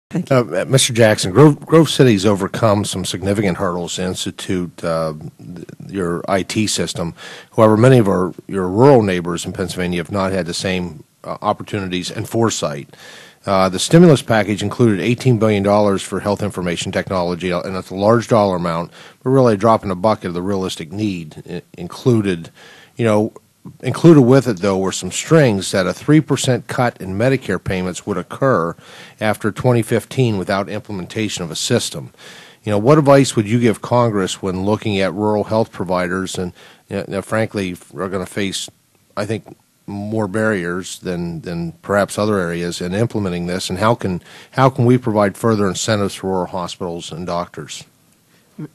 Thank you. Mr. Jackson, Grove City's overcome some significant hurdles to institute your IT system. However, many of your rural neighbors in Pennsylvania have not had the same opportunities and foresight. The stimulus package included $18 billion for health information technology, and it's a large dollar amount, but really a drop in the bucket of the realistic need. Included with it, though, were some strings that a 3% cut in Medicare payments would occur after 2015 without implementation of a system. What advice would you give Congress when looking at rural health providers and, frankly, are going to face, I think, more barriers than perhaps other areas in implementing this, and how can we provide further incentives for rural hospitals and doctors?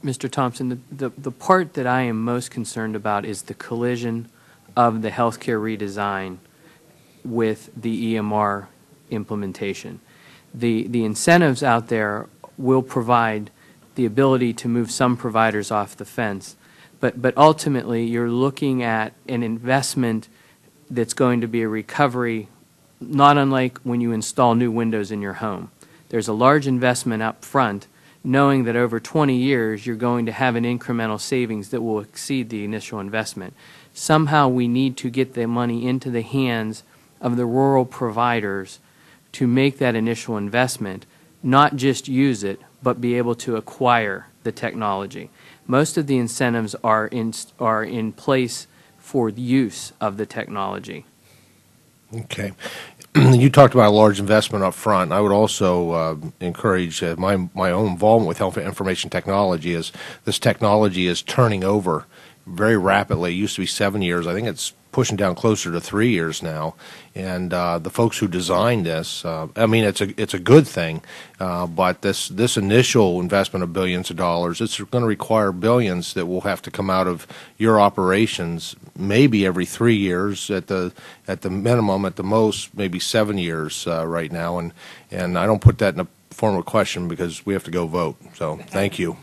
Mr. Thompson, the part that I am most concerned about is the collision of the healthcare redesign with the EMR implementation. The incentives out there will provide the ability to move some providers off the fence, but ultimately you're looking at an investment that's going to be a recovery, not unlike when you install new windows in your home. There's a large investment up front, knowing that over 20 years you're going to have an incremental savings that will exceed the initial investment. Somehow we need to get the money into the hands of the rural providers to make that initial investment, not just use it, but be able to acquire the technology. Most of the incentives are in place for the use of the technology. Okay. You talked about a large investment up front. I would also encourage my own involvement with health information technology. As this technology is turning over very rapidly. It used to be 7 years. I think it's pushing down closer to 3 years now. And the folks who designed this, it's a good thing, but this initial investment of billions of dollars, it's going to require billions that will have to come out of your operations, maybe every 3 years at the minimum, at the most maybe 7 years right now. And I don't put that in a form of question because we have to go vote. So thank you.